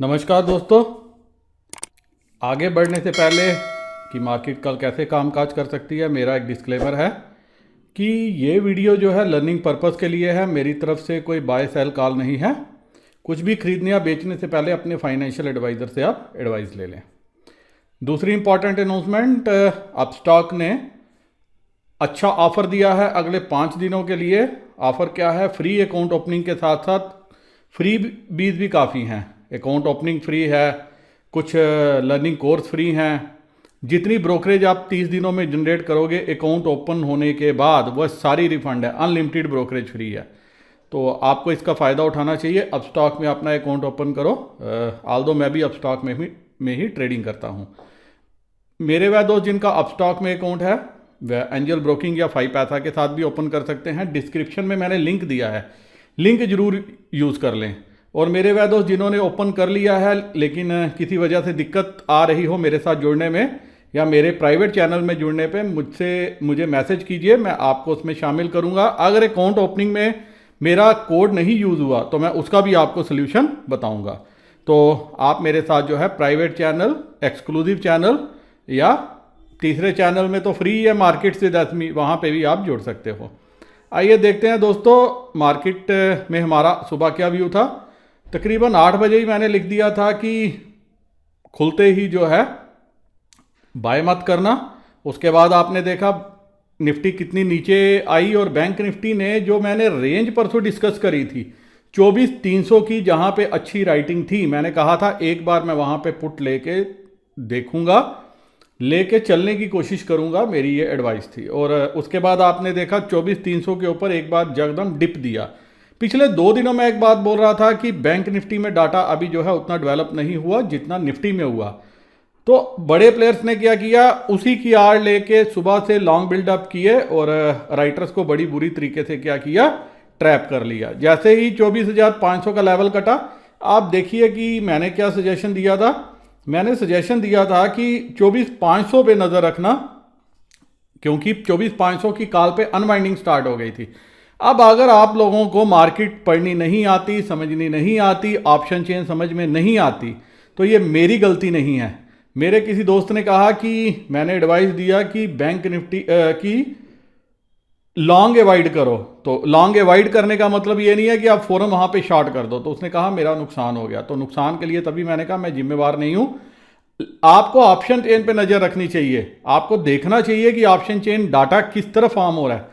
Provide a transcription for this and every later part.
नमस्कार दोस्तों। आगे बढ़ने से पहले कि मार्केट कल कैसे कामकाज कर सकती है, मेरा एक डिस्क्लेमर है कि ये वीडियो जो है लर्निंग पर्पस के लिए है। मेरी तरफ से कोई बाय सेल कॉल नहीं है। कुछ भी खरीदने या बेचने से पहले अपने फाइनेंशियल एडवाइज़र से आप एडवाइस ले लें। दूसरी इंपॉर्टेंट अनाउंसमेंट, अपस्टॉक ने अच्छा ऑफ़र दिया है अगले 5 दिनों के लिए। ऑफ़र क्या है? फ्री अकाउंट ओपनिंग के साथ साथ फ्री बीज भी काफ़ी हैं। अकाउंट ओपनिंग फ्री है, कुछ लर्निंग कोर्स फ्री हैं। जितनी ब्रोकरेज आप 30 दिनों में जनरेट करोगे अकाउंट ओपन होने के बाद वह सारी रिफंड है। अनलिमिटेड ब्रोकरेज फ्री है, तो आपको इसका फ़ायदा उठाना चाहिए। अपस्टॉक में अपना अकाउंट ओपन करो। आल्दो मैं भी अपस्टॉक में ही ट्रेडिंग करता हूँ। मेरे वह दोस्त जिनका अपस्टॉक में अकाउंट है वह एंजल ब्रोकिंग या 5 पैसा के साथ भी ओपन कर सकते हैं। डिस्क्रिप्शन में मैंने लिंक दिया है, लिंक ज़रूर यूज़ कर लें। और मेरे वह दोस्त जिन्होंने ओपन कर लिया है लेकिन किसी वजह से दिक्कत आ रही हो मेरे साथ जुड़ने में या मेरे प्राइवेट चैनल में जुड़ने पे, मुझे मैसेज कीजिए, मैं आपको उसमें शामिल करूंगा। अगर अकाउंट ओपनिंग में मेरा कोड नहीं यूज़ हुआ तो मैं उसका भी आपको सोल्यूशन बताऊंगा। तो आप मेरे साथ जो है प्राइवेट चैनल, एक्सक्लूसिव चैनल या तीसरे चैनल में तो फ्री है मार्केट से 10वीं, वहाँ पे भी आप जुड़ सकते हो। आइए देखते हैं दोस्तों, मार्केट में हमारा सुबह क्या व्यू था। तकरीबन 8 बजे ही मैंने लिख दिया था कि खुलते ही जो है बाय मत करना। उसके बाद आपने देखा निफ्टी कितनी नीचे आई और बैंक निफ्टी ने जो मैंने रेंज परसों डिस्कस करी थी 24,300 की, जहां पे अच्छी राइटिंग थी, मैंने कहा था एक बार मैं वहां पे पुट लेके देखूंगा, लेके चलने की कोशिश करूंगा, मेरी ये एडवाइस थी। और उसके बाद आपने देखा 24,300 के ऊपर एक बार जगदम डिप दिया। पिछले 2 दिनों में एक बात बोल रहा था कि बैंक निफ्टी में डाटा अभी जो है उतना डेवलप नहीं हुआ जितना निफ्टी में हुआ। तो बड़े प्लेयर्स ने क्या किया, उसी की आड़ लेके सुबह से लॉन्ग बिल्डअप किए और राइटर्स को बड़ी बुरी तरीके से क्या किया, ट्रैप कर लिया। जैसे ही 24,500 का लेवल कटा, आप देखिए कि मैंने क्या सजेशन दिया था। मैंने सजेशन दिया था कि 24,500 पे नज़र रखना, क्योंकि 24,500 की कॉल पे अनवाइंडिंग स्टार्ट हो गई थी। अब अगर आप लोगों को मार्केट पढ़नी नहीं आती, समझनी नहीं आती, ऑप्शन चेन समझ में नहीं आती, तो ये मेरी गलती नहीं है। मेरे किसी दोस्त ने कहा कि मैंने एडवाइस दिया कि बैंक निफ्टी की लॉन्ग अवॉइड करो। तो लॉन्ग अवॉइड करने का मतलब ये नहीं है कि आप फौरन वहाँ पे शॉर्ट कर दो। तो उसने कहा मेरा नुकसान हो गया। तो नुकसान के लिए तभी मैंने कहा मैं जिम्मेवार नहीं हूँ। आपको ऑप्शन चेन पे नज़र रखनी चाहिए, आपको देखना चाहिए कि ऑप्शन चेन डाटा किस तरह फॉर्म हो रहा है।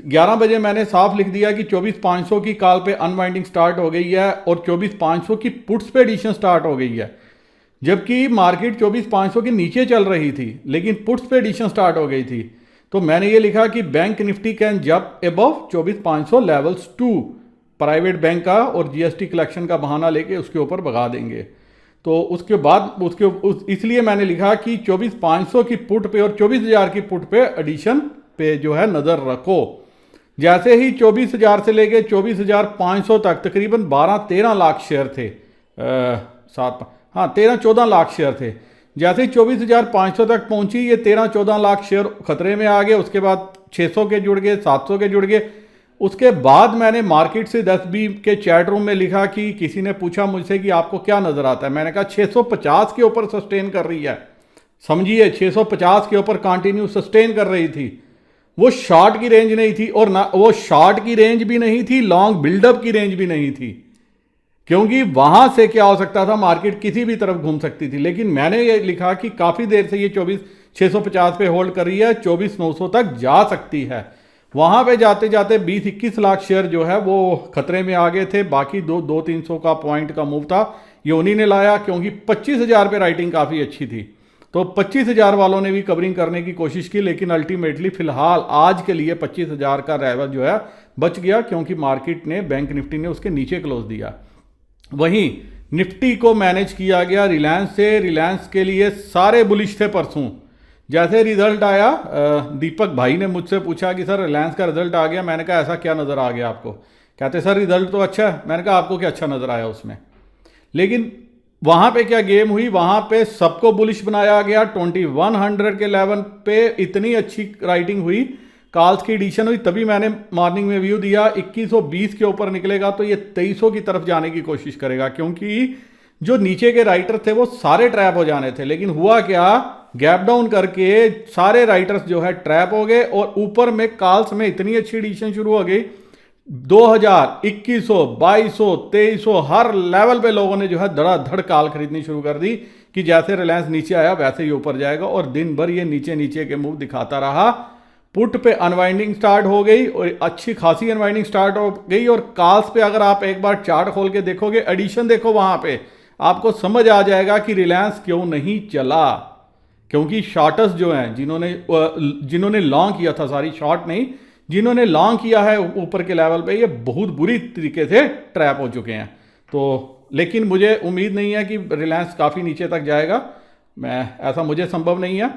11 बजे मैंने साफ लिख दिया कि 24,500 की कॉल पे अनवाइंडिंग स्टार्ट हो गई है और 24,500 की पुट्स पे एडिशन स्टार्ट हो गई है, जबकि मार्केट 24,500 के नीचे चल रही थी लेकिन पुट्स पे एडिशन स्टार्ट हो गई थी। तो मैंने ये लिखा कि bank Nifty can jump above 24,500 levels too, private bank का और जीएसटी कलेक्शन का बहाना लेके उसके ऊपर भगा देंगे। तो उसके बाद इसलिए मैंने लिखा कि 24,500 की पुट पे और 24,000 की पुट पे एडिशन पे जो है नज़र रखो। जैसे ही 24,000 से लेके 24,500 तक तकरीबन 12-13 लाख शेयर थे, 13-14 लाख शेयर थे। जैसे ही 24,500 तक पहुंची, ये 13-14 लाख शेयर खतरे में आ गए। उसके बाद 600 के जुड़ गए, 700 के जुड़ गए। उसके बाद मैंने मार्केट से 10 के चैट रूम में लिखा कि किसी ने पूछा मुझसे कि आपको क्या नज़र आता है। मैंने कहा 650 के ऊपर सस्टेन कर रही है। समझिए 650 के ऊपर कंटिन्यू सस्टेन कर रही थी। वो शॉर्ट की रेंज नहीं थी और ना वो शॉर्ट की रेंज भी नहीं थी, लॉन्ग बिल्डअप की रेंज भी नहीं थी, क्योंकि वहां से क्या हो सकता था, मार्केट किसी भी तरफ घूम सकती थी। लेकिन मैंने ये लिखा कि काफ़ी देर से ये 24,650 पे होल्ड कर रही है, 24,900 तक जा सकती है। वहां पे जाते जाते 20-21 लाख शेयर जो है वो खतरे में आ गए थे। बाकी 200-300 का पॉइंट का मूव था, ये उन्हीं ने लाया, क्योंकि 25,000 पे राइटिंग काफ़ी अच्छी थी। तो 25,000 वालों ने भी कवरिंग करने की कोशिश की, लेकिन अल्टीमेटली फिलहाल आज के लिए 25,000 का लेवल जो है बच गया, क्योंकि मार्केट ने, बैंक निफ्टी ने उसके नीचे क्लोज दिया। वहीं निफ्टी को मैनेज किया गया रिलायंस से। रिलायंस के लिए सारे बुलिश थे परसों। जैसे रिजल्ट आया, दीपक भाई ने मुझसे पूछा कि सर रिलायंस का रिजल्ट आ गया। मैंने कहा ऐसा क्या नज़र आ गया आपको? कहते सर रिजल्ट तो अच्छा है। मैंने कहा आपको क्या अच्छा नज़र आया उसमें? लेकिन वहां पे क्या गेम हुई, वहां पे सबको बुलिश बनाया गया। 2100 के लेवल पे इतनी अच्छी राइटिंग हुई, कॉल्स की एडिशन हुई, तभी मैंने मॉर्निंग में व्यू दिया 2120 के ऊपर निकलेगा तो ये 2300 की तरफ जाने की कोशिश करेगा, क्योंकि जो नीचे के राइटर थे वो सारे ट्रैप हो जाने थे, लेकिन हुआ क्या, गैप डाउन करके सारे राइटर्स जो है ट्रैप हो गए और ऊपर में कॉल्स में इतनी अच्छी एडिशन शुरू हो गई। 2000, 2100, 2200, 2300 हर लेवल पे लोगों ने जो है धड़ाधड़ कॉल खरीदनी शुरू कर दी कि जैसे रिलायंस नीचे आया वैसे ही ऊपर जाएगा, और दिन भर ये नीचे नीचे के मूव दिखाता रहा। पुट पे अनवाइंडिंग स्टार्ट हो गई और अच्छी खासी अनवाइंडिंग स्टार्ट हो गई, और कॉल्स पे अगर आप एक बार चार्ट खोल के देखोगे, एडिशन देखो वहां पे, आपको समझ आ जाएगा कि रिलायंस क्यों नहीं चला। क्योंकि शॉर्टर्स जो हैं, जिन्होंने लॉन्ग किया था, सारी शॉर्ट नहीं, जिन्होंने लॉन्ग किया है ऊपर के लेवल पे, ये बहुत बुरी तरीके से ट्रैप हो चुके हैं। तो लेकिन मुझे उम्मीद नहीं है कि रिलायंस काफ़ी नीचे तक जाएगा, ऐसा मुझे संभव नहीं है।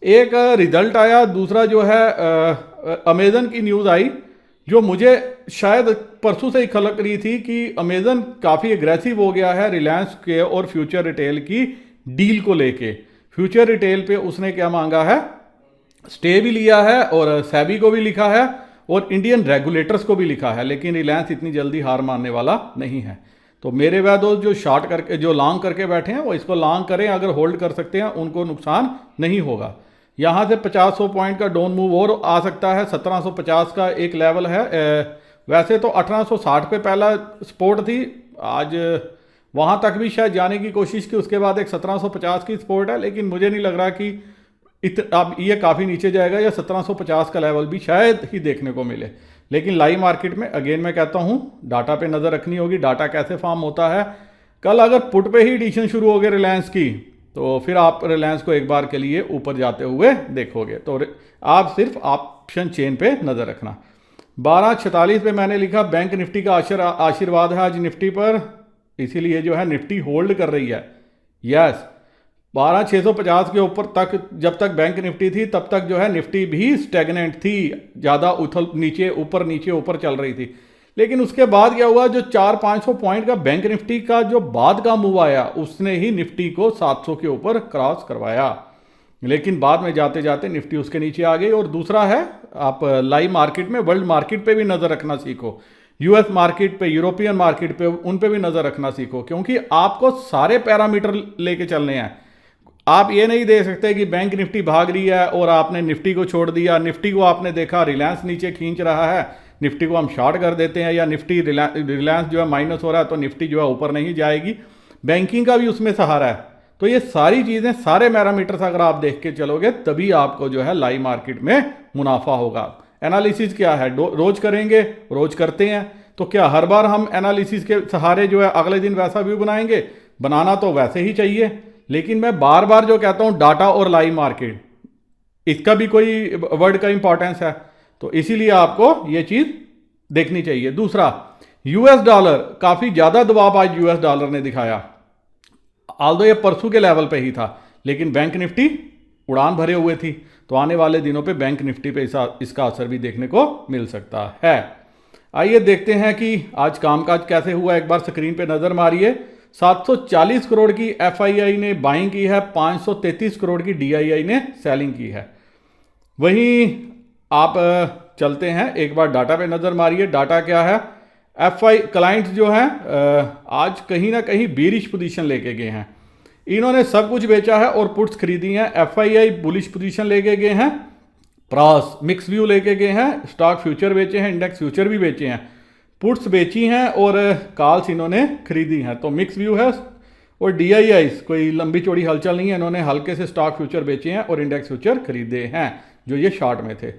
एक रिजल्ट आया, दूसरा जो है अमेजन की न्यूज़ आई, जो मुझे शायद परसों से ही खलक रही थी कि अमेजन काफ़ी एग्रेसिव हो गया है रिलायंस के और फ्यूचर रिटेल की डील को लेके। फ्यूचर रिटेल पे उसने क्या मांगा है, स्टे भी लिया है और सेबी को भी लिखा है और इंडियन रेगुलेटर्स को भी लिखा है, लेकिन रिलायंस इतनी जल्दी हार मानने वाला नहीं है। तो मेरे वह दोस्त जो शॉर्ट करके, जो लॉन्ग करके बैठे हैं, वो इसको लॉन्ग करें, अगर होल्ड कर सकते हैं उनको नुकसान नहीं होगा। यहाँ से 50-100 पॉइंट का डाउन मूव और आ सकता है, 1750 का एक लेवल है। वैसे तो 1860 पे पहला सपोर्ट थी, आज वहाँ तक भी शायद जाने की कोशिश की, उसके बाद एक 1750 की सपोर्ट है, लेकिन मुझे नहीं लग रहा कि अब ये काफ़ी नीचे जाएगा, या 1750 का लेवल भी शायद ही देखने को मिले। लेकिन लाइव मार्केट में अगेन मैं कहता हूँ डाटा पे नज़र रखनी होगी, डाटा कैसे फॉर्म होता है। कल अगर पुट पे ही एडिशन शुरू हो गए रिलायंस की, तो फिर आप रिलायंस को एक बार के लिए ऊपर जाते हुए देखोगे। तो आप सिर्फ ऑप्शन चेन पे नज़र रखना। 1246 पे मैंने लिखा बैंक निफ्टी का आशीर्वाद है आज निफ्टी पर, इसीलिए जो है निफ्टी होल्ड कर रही है। यस, 12650 के ऊपर तक जब तक बैंक निफ्टी थी तब तक जो है निफ्टी भी स्टेगनेंट थी, ज़्यादा उथल नीचे ऊपर चल रही थी। लेकिन उसके बाद क्या हुआ, जो 400-500 पॉइंट का बैंक निफ्टी का जो बाद का मूव आया, उसने ही निफ्टी को 700 के ऊपर क्रॉस करवाया, लेकिन बाद में जाते जाते निफ्टी उसके नीचे आ गई। और दूसरा है, आप लाइव मार्केट में वर्ल्ड मार्केट पे भी नज़र रखना सीखो, यूएस मार्केट पे, यूरोपियन मार्केट पे, उन पे भी नज़र रखना सीखो, क्योंकि आपको सारे पैरामीटर लेके चलने हैं। आप ये नहीं दे सकते कि बैंक निफ्टी भाग रही है और आपने निफ्टी को छोड़ दिया, निफ्टी को आपने देखा रिलायंस नीचे खींच रहा है, निफ्टी को हम शॉर्ट कर देते हैं, या निफ्टी रिलायंस जो है माइनस हो रहा है तो निफ्टी जो है ऊपर नहीं जाएगी। बैंकिंग का भी उसमें सहारा है। तो ये सारी चीज़ें, सारे पैरामीटर्स अगर आप देख के चलोगे तभी आपको जो है लाइव मार्केट में मुनाफा होगा। एनालिसिस क्या है, रोज करेंगे, रोज करते हैं, तो क्या हर बार हम एनालिसिस के सहारे जो है अगले दिन वैसा व्यू बनाएंगे? बनाना तो वैसे ही चाहिए, लेकिन मैं बार बार जो कहता हूं डाटा और लाइव मार्केट, इसका भी कोई वर्ड का इंपॉर्टेंस है, तो इसीलिए आपको ये चीज देखनी चाहिए। दूसरा, यूएस डॉलर, काफी ज्यादा दबाव आज यूएस डॉलर ने दिखाया, आल्दो ये परसों के लेवल पे ही था, लेकिन बैंक निफ्टी उड़ान भरे हुए थी। तो आने वाले दिनों पे बैंक निफ्टी पे इसका असर भी देखने को मिल सकता है। आइए देखते हैं कि आज कामकाज कैसे हुआ, एक बार स्क्रीन पे नजर मारिए। 740 करोड़ की एफआईआई ने बाइंग की है, 533 करोड़ की डीआईआई ने सेलिंग की है। वहीं आप चलते हैं, एक बार डाटा पे नजर मारिए। डाटा क्या है, एफआई क्लाइंट्स जो हैं आज कहीं ना कहीं बीरिश पोजीशन लेके गए हैं, इन्होंने सब कुछ बेचा है और पुट्स खरीदी हैं। एफआईआई बुलिश पोजीशन लेके गए हैं, प्रॉस मिक्स व्यू लेके गए हैं, स्टॉक फ्यूचर बेचे हैं, इंडेक्स फ्यूचर भी बेचे हैं, पुट्स बेची हैं और कॉल्स इन्होंने खरीदी हैं। तो मिक्स व्यू है। और डीआईआई कोई लंबी चौड़ी हलचल नहीं है, इन्होंने हल्के से स्टॉक फ्यूचर बेचे हैं और इंडेक्स फ्यूचर खरीदे हैं जो ये शॉर्ट में थे।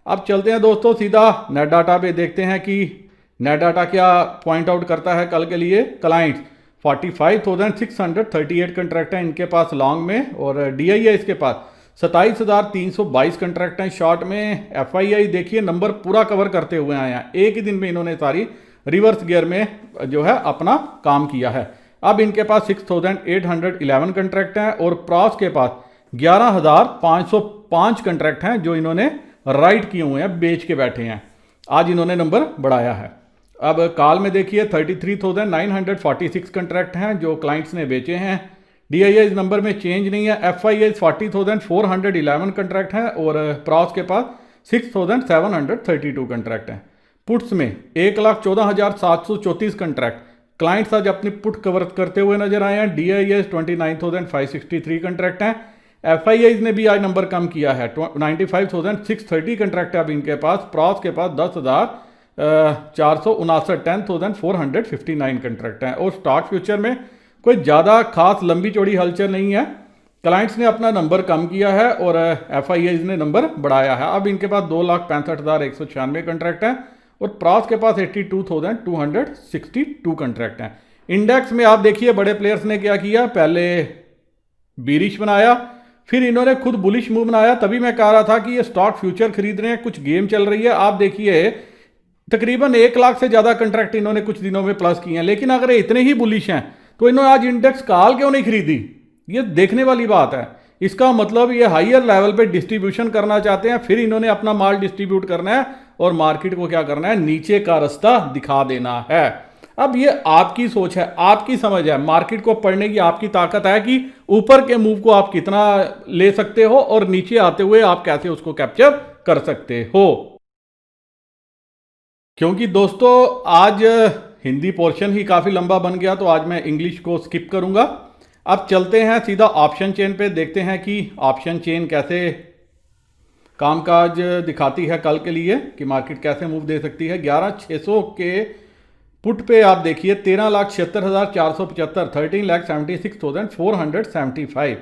अब चलते हैं दोस्तों सीधा नेट डाटा पे, देखते हैं कि नेट डाटा क्या पॉइंट आउट करता है कल के लिए। क्लाइंट्स 45,638 कंट्रैक्ट हैं इनके पास लॉन्ग में, और डीआईआई इसके पास 27,322 कंट्रैक्ट हैं शॉर्ट में। एफआईआई देखिए नंबर पूरा कवर करते हुए आए हैं, एक ही दिन में इन्होंने सारी रिवर्स गियर में जो है अपना काम किया है। अब इनके पास 6,811 कंट्रैक्ट हैं और प्रॉस के पास 11,505 कंट्रैक्ट हैं जो इन्होंने राइट किए हुए हैं, बेच के बैठे हैं। आज इन्होंने नंबर बढ़ाया है। अब कॉल में देखिए 33,946 कंट्रैक्ट हैं जो क्लाइंट्स ने बेचे हैं। डीआईआई नंबर में चेंज नहीं है। एफआईआई 40,411 कंट्रैक्ट हैं और प्रॉस के पास 6,732 कंट्रैक्ट हैं। पुट्स में 1,14,734 कंट्रैक्ट, क्लाइंट्स आज अपनी पुट कवर करते हुए नजर आए हैं। DIS 29,563 कंट्रैक्ट हैं। FIIs ने भी आज नंबर कम किया है, 95,630 कंट्रैक्ट है अब इनके पास। प्रॉस के पास 10,459 10,459 कंट्रैक्ट हैं। और स्टॉक फ्यूचर में कोई ज़्यादा खास लंबी चौड़ी हलचल नहीं है। क्लाइंट्स ने अपना नंबर कम किया है और FIIs ने नंबर बढ़ाया है। अब इनके पास 2,65,196 कंट्रैक्ट हैं और प्रॉस के पास 82,262 कंट्रैक्ट हैं। इंडेक्स में आप देखिए बड़े प्लेयर्स ने क्या किया, पहले बीरिश बनाया, फिर इन्होंने खुद बुलिश मूव बनाया। तभी मैं कह रहा था कि ये स्टॉक फ्यूचर खरीद रहे हैं, कुछ गेम चल रही है। आप देखिए तकरीबन 1 लाख से ज़्यादा कंट्रैक्ट इन्होंने कुछ दिनों में प्लस किए हैं। लेकिन अगर ये इतने ही बुलिश हैं तो इन्होंने आज इंडेक्स कॉल क्यों नहीं खरीदी, ये देखने वाली बात है। इसका मतलब ये हाईयर लेवल पे डिस्ट्रीब्यूशन करना चाहते हैं, फिर इन्होंने अपना माल डिस्ट्रीब्यूट करना है और मार्केट को क्या करना है, नीचे का रास्ता दिखा देना है। अब ये आपकी सोच है, आपकी समझ है, मार्केट को पढ़ने की आपकी ताकत है कि ऊपर के मूव को आप कितना ले सकते हो और नीचे आते हुए आप कैसे उसको कैप्चर कर सकते हो। क्योंकि दोस्तों आज हिंदी पोर्शन ही काफ़ी लंबा बन गया तो आज मैं इंग्लिश को स्किप करूंगा। अब चलते हैं सीधा ऑप्शन चेन पे, देखते हैं कि ऑप्शन चेन कैसे कामकाज दिखाती है कल के लिए, कि मार्केट कैसे मूव दे सकती है। 11,600 के पुट पे आप देखिए 13,76,475 13,76,475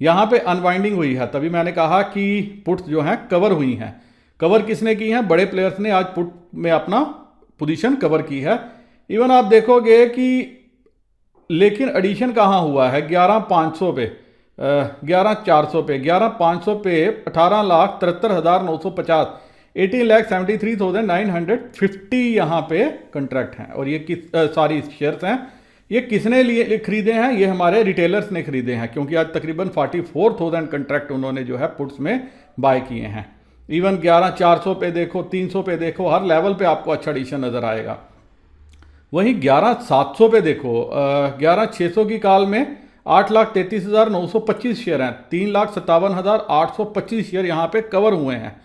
यहाँ पे अनवाइंडिंग हुई है। तभी मैंने कहा कि पुट्स जो हैं कवर हुई हैं। कवर किसने की हैं, बड़े प्लेयर्स ने आज पुट में अपना पोजीशन कवर की है। इवन आप देखोगे कि लेकिन एडिशन कहाँ हुआ है, 11,500 पे, 11,400 पे, 11,500 पे 18,73,950 18,73,950 यहाँ पे कंट्रैक्ट हैं। और ये किस सॉरी शेयर्स हैं, ये किसने लिए खरीदे हैं, ये हमारे रिटेलर्स ने खरीदे हैं, क्योंकि आज तकरीबन 44,000 कंट्रैक्ट उन्होंने जो है पुट्स में बाय किए हैं। इवन 11,400 पे देखो, 300 पे देखो, हर लेवल पे आपको अच्छा एडिशन नज़र आएगा। वहीं 11,700 पे देखो, 11,600 की कॉल में 8,33,925 शेयर हैं, 3,57,825 शेयर यहाँ पे कवर हुए हैं।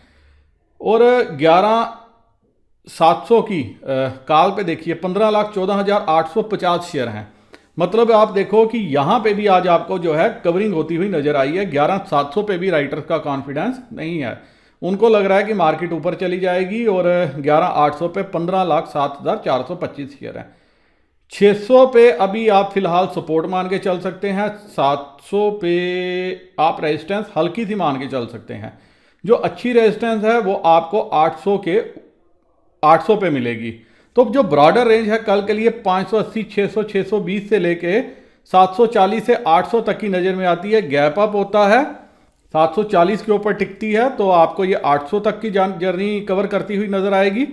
और 11,700 की कॉल पे देखिए 15,14,850 शेयर हैं। मतलब आप देखो कि यहाँ पे भी आज आपको जो है कवरिंग होती हुई नजर आई है। 11,700 पे भी राइटर्स का कॉन्फिडेंस नहीं है, उनको लग रहा है कि मार्केट ऊपर चली जाएगी। और 11,800 पे 15,07,425 शेयर हैं। 600 पे अभी आप फिलहाल सपोर्ट मान के चल सकते हैं। 700 पे आप रेजिस्टेंस हल्की सी मान के चल सकते हैं। जो अच्छी रेजिस्टेंस है वो आपको 800 पे मिलेगी। तो जो ब्रॉडर रेंज है कल के लिए 580, 600, 620 से लेके 740 से 800 तक की नज़र में आती है। गैप अप होता है, 740 के ऊपर टिकती है तो आपको ये 800 तक की जर्नी कवर करती हुई नजर आएगी।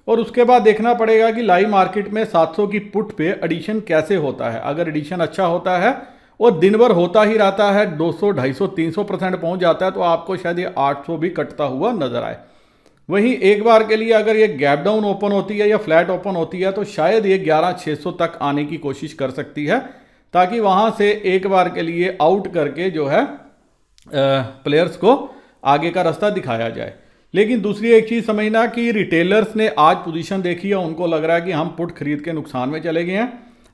और उसके बाद देखना पड़ेगा कि लाइव मार्केट में 700 की पुट पे एडिशन कैसे होता है। अगर एडिशन अच्छा होता है और दिन भर होता ही रहता है, 200, 250, 300% पहुंच जाता है, तो आपको शायद ये 800 भी कटता हुआ नजर आए। वहीं एक बार के लिए अगर ये गैप डाउन ओपन होती है या फ्लैट ओपन होती है तो शायद ये 11,600 तक आने की कोशिश कर सकती है, ताकि वहां से एक बार के लिए आउट करके जो है प्लेयर्स को आगे का रास्ता दिखाया जाए। लेकिन दूसरी एक चीज़ समझना कि रिटेलर्स ने आज पोजीशन देखी है, उनको लग रहा है कि हम पुट खरीद के नुकसान में चले गए हैं।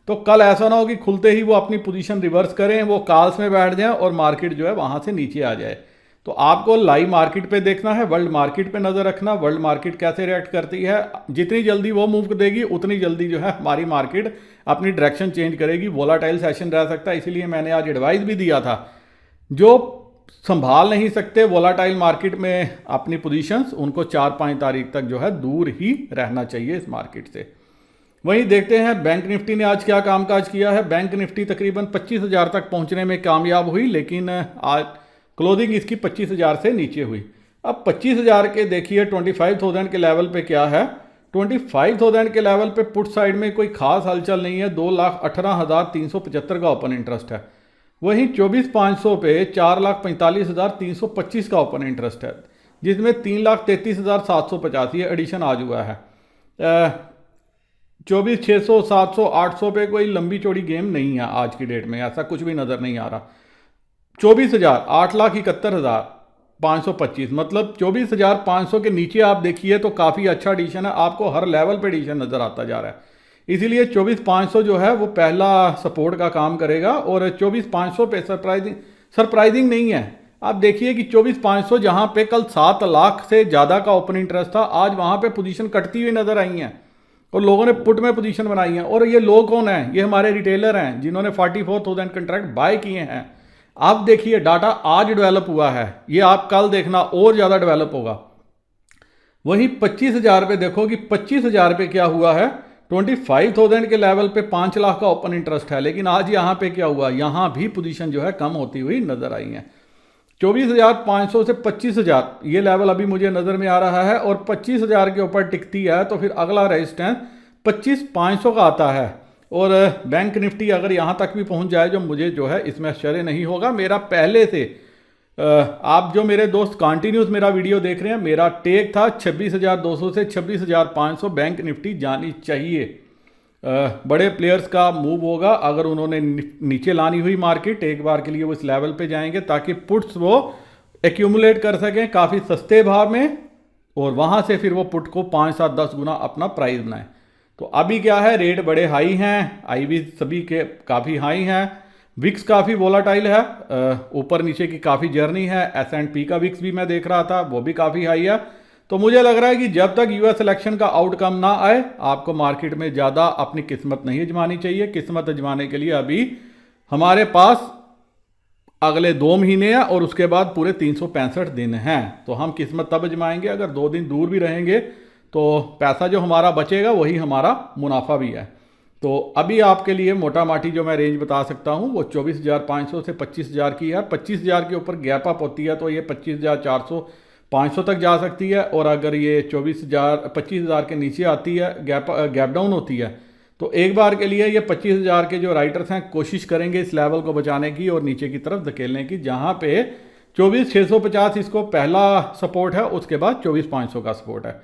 तो कल ऐसा ना हो कि खुलते ही वो अपनी पोजीशन रिवर्स करें, वो कॉल्स में बैठ जाएं और मार्केट जो है वहां से नीचे आ जाए। तो आपको लाइव मार्केट पे देखना है, वर्ल्ड मार्केट पे नज़र रखना, वर्ल्ड मार्केट कैसे रिएक्ट करती है। जितनी जल्दी वो मूव देगी उतनी जल्दी जो है हमारी मार्केट अपनी डायरेक्शन चेंज करेगी। वोलाटाइल सेशन रह सकता है, इसीलिए मैंने आज एडवाइस भी दिया था जो संभाल नहीं सकते वोलाटाइल मार्केट में अपनी पोजीशंस, उनको 4-5 तारीख तक जो है दूर ही रहना चाहिए इस मार्केट से। वहीं देखते हैं बैंक निफ्टी ने आज क्या कामकाज किया है। बैंक निफ्टी तकरीबन 25,000 तक पहुंचने में कामयाब हुई, लेकिन आज क्लोजिंग इसकी 25,000 से नीचे हुई। अब 25,000 के देखिए 25,000 के लेवल पे क्या है। 25,000 के लेवल पे पुट साइड में कोई खास हलचल नहीं है। 2,18,375 का ओपन इंटरेस्ट है। वहीं 24,500 पे 4,45,325 का ओपन इंटरेस्ट है, जिसमें 3,33,785 एडिशन आज हुआ है। 24,600, 700, 800 पे कोई लंबी चौड़ी गेम नहीं है आज की डेट में, ऐसा कुछ भी नज़र नहीं आ रहा। 24,000, 8,71,525, मतलब 24,500 के नीचे आप देखिए तो काफ़ी अच्छा एडिशन है, आपको हर लेवल पे एडिशन नज़र आता जा रहा है। इसीलिए 24,500 जो है वो पहला सपोर्ट का काम करेगा और 24,500 पे सरप्राइजिंग नहीं है। आप देखिए कि 24,500 जहां पे कल 7 लाख से ज़्यादा का ओपन इंटरेस्ट था, आज वहां पे पोजीशन कटती हुई नजर आई हैं और लोगों ने पुट में पोजीशन बनाई है। और ये लोग कौन हैं? ये हमारे रिटेलर हैं जिन्होंने 44,000 कंट्रैक्ट बाय किए हैं। आप देखिए डाटा आज डेवलप हुआ है, ये आप कल देखना और ज़्यादा डेवलप होगा। वहीं 25,000 पे देखो कि 25,000 पे क्या हुआ है, 25,000 के लेवल पे 5 लाख का ओपन इंटरेस्ट है, लेकिन आज यहाँ पे क्या हुआ, यहाँ भी पोजीशन जो है कम होती हुई नजर आई है। 24,500 से 25,000 ये लेवल अभी मुझे नज़र में आ रहा है और 25,000 के ऊपर टिकती है तो फिर अगला रेजिस्टेंस 25,500 का आता है। और बैंक निफ्टी अगर यहाँ तक भी पहुँच जाए, जो मुझे जो है इसमें आश्चर्य नहीं होगा। मेरा पहले से आप जो मेरे दोस्त कंटिन्यूस मेरा वीडियो देख रहे हैं, मेरा टेक था 26,200 से 26,500 बैंक निफ्टी जानी चाहिए। बड़े प्लेयर्स का मूव होगा अगर उन्होंने नीचे लानी हुई मार्केट, एक बार के लिए वो इस लेवल पे जाएंगे ताकि पुट्स वो एक्यूमुलेट कर सकें काफ़ी सस्ते भाव में और वहाँ से फिर वो पुट को 5, 7, 10 गुना अपना प्राइस बनाएं। तो अभी क्या है, रेट बड़े हाई हैं, आईवी सभी के काफ़ी हाई हैं, विक्स काफ़ी वोलाटाइल है, ऊपर नीचे की काफ़ी जर्नी है। S&P का विक्स भी मैं देख रहा था, वो भी काफ़ी हाई है। तो मुझे लग रहा है कि जब तक यूएस इलेक्शन का आउटकम ना आए, आपको मार्केट में ज़्यादा अपनी किस्मत नहीं आजमानी चाहिए। किस्मत आजमाने के लिए अभी हमारे पास अगले 2 महीने हैं और उसके बाद पूरे 365 दिन हैं। तो हम किस्मत तब आजमाएंगे अगर 2 दिन दूर भी रहेंगे, तो पैसा जो हमारा बचेगा वही हमारा मुनाफा भी है। तो अभी आपके लिए मोटा माटी जो मैं रेंज बता सकता हूँ वो 24,500 से 25,000 की है। 25,000 के ऊपर गैप अप होती है तो ये 25,400 500 तक जा सकती है, और अगर ये 25,000 के नीचे आती है, गैप डाउन होती है, तो एक बार के लिए ये 25,000 के जो राइटर्स हैं कोशिश करेंगे इस लेवल को बचाने की और नीचे की तरफ धकेलने की, जहां पे 24,650 इसको पहला सपोर्ट है, उसके बाद 24,500 का सपोर्ट है।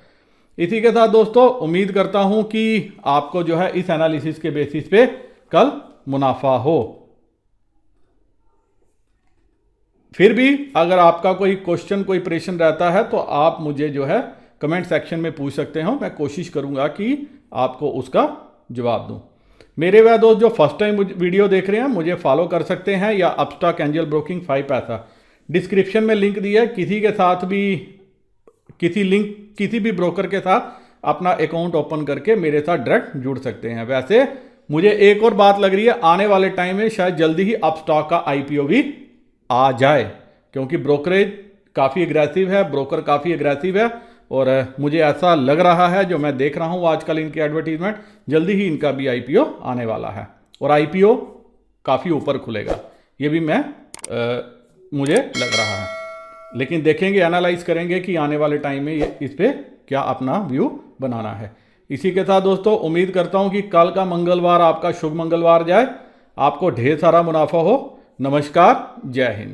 इसी के साथ दोस्तों उम्मीद करता हूं कि आपको जो है इस एनालिसिस के बेसिस पे कल मुनाफा हो। फिर भी अगर आपका कोई क्वेश्चन, कोई प्रश्न रहता है तो आप मुझे जो है कमेंट सेक्शन में पूछ सकते हो, मैं कोशिश करूंगा कि आपको उसका जवाब दूं। मेरे वह दोस्त जो फर्स्ट टाइम वीडियो देख रहे हैं मुझे फॉलो कर सकते हैं या अपस्टॉक एंजल ब्रोकिंग 5 पैसा, डिस्क्रिप्शन में लिंक दिया है। किसी के साथ भी किसी भी ब्रोकर के साथ अपना अकाउंट ओपन करके मेरे साथ डायरेक्ट जुड़ सकते हैं। वैसे मुझे एक और बात लग रही है, आने वाले टाइम में शायद जल्दी ही अपस्टॉक का IPO भी आ जाए, क्योंकि ब्रोकरेज काफ़ी एग्रेसिव है, ब्रोकर काफ़ी एग्रेसिव है, और मुझे ऐसा लग रहा है, जो मैं देख रहा हूँ आजकल इनके एडवर्टीजमेंट, जल्दी ही इनका भी IPO आने वाला है और IPO काफ़ी ऊपर खुलेगा, ये भी मुझे लग रहा है। लेकिन देखेंगे, एनालाइज करेंगे कि आने वाले टाइम में इस पर क्या अपना व्यू बनाना है। इसी के साथ दोस्तों उम्मीद करता हूँ कि कल का मंगलवार आपका शुभ मंगलवार जाए, आपको ढेर सारा मुनाफा हो। नमस्कार, जय हिंद।